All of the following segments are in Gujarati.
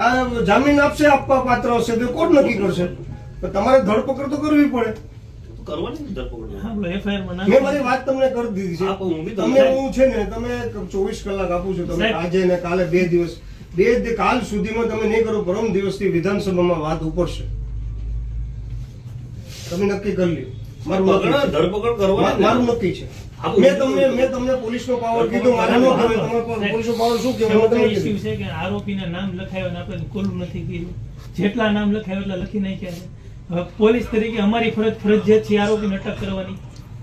આ જામીન આપશે, આપવા પાત્ર હશે તો કોર્ટ નક્કી કરશે. પણ તમારે ધરપકડ તો કરવી પડે. કરવાની ધરપકડ. હા, બોલો, FIR માં નામ. મેં મારી વાત તમને કરી દીધી આપો, હું છે. બી તમને હું છે ને, તમે 24 કલાક આપું છું. તમે સાહેબ. આજે ને કાલે 2 દિવસ, કાલ સુધીમાં તમે નહીં કરો, પરમ દિવસથી વિધાનસભામાં વાત ઉપડશે. તમે નક્કી કરી લ્યો. મારું નક્કી છે. ધરપકડ કરવાની. મારું નક્કી છે. આપો. મેં તમને પોલીસનો પાવર કીધું, મારે ન કહેવાય. તમારે પોલીસનો પાવર શું કહેવાય? મોટો તમે issue કીધું. છે કે આરોપીના નામ લખાયો ને આપણે ખોલું નથી કર્યું. જેટલા નામ લખાયો એટલા લખી નાખ્યા છે. હવે પોલીસ તરીકે અમારી ફરજિયાત છે આરોપીને અટક કરવાની.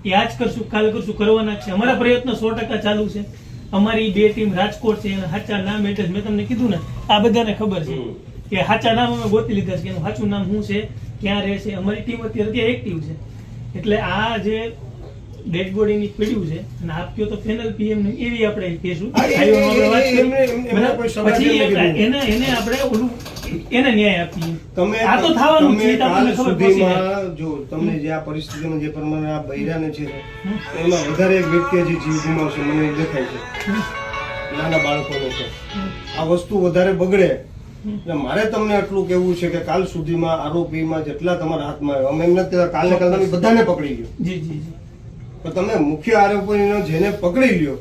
એ આજ કરશું, કાલ કરશું, કરવાના જ છે. અમારા પ્રયત્નો 100% ચાલુ છે. અમારી 2 ટીમ રાજકોટ છે, એના સાચા નામ એટલે જ મેં તમને કીધું ને, આ બધાને ખબર છે કે સાચા નામ અમે ગોતી લીધા છે કે એનું સાચું નામ શું છે, ક્યાં રહે છે. અમારી ટીમ અત્યારે ત્યાં એક્ટિવ છે. એટલે આ જે ડેડ બોડી ની પડ્યું છે અને આપ્યો તો ફેનલ પીએમ ને એવી આપણે કહેશું. પછી એને આપણે ઓલું એને ન્યાય આપીએ. આ તો થવાનું છે, કાલ સુધીમાં જો તમને જે આ પરિસ્થિતિમાં જે પ્રમાણે આ બૈરાને છે એમાં વધારે એક વ્યક્તિ હજી જીવ ગુમાવશે, મને એવું દેખાય છે. નાના બાળકોને છે આ વસ્તુ વધારે બગડે. એટલે મારે તમને આટલું કેવું છે કે કાલ સુધીમાં આરોપીમાં જેટલા તમારા હાથમાં આવ્યો, અમે એમ નથી કહેતા કાલને કાલ તમે બધાને પકડી લ્યો. જી જી જી. પણ તમે મુખ્ય આરોપીનો જેને પકડી લ્યો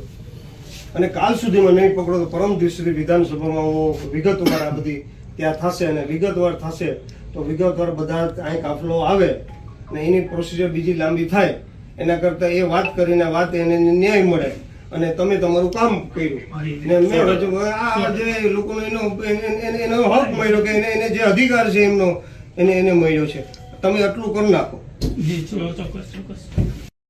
અને કાલ સુધીમાં નહીં પકડો તો પરમ દિવસે વિધાનસભામાં હું વિગતવાર આ બધી ત્યાં થશે અને વિગતવાર થશે તો વિગતવાર બધા અહીં કાફલો આવે અને એની પ્રોસિજર બીજી લાંબી થાય એના કરતા એ વાત કરીને એને ન્યાય મળે અને તમે તમારું કામ કર્યું ને મેં આ જે લોકોનો એનો હક મળ્યો કે એને જે અધિકાર છે એમનો એને મળ્યો છે. તમે આટલું કરી નાખો. જી ચોક્કસ ચોક્કસ.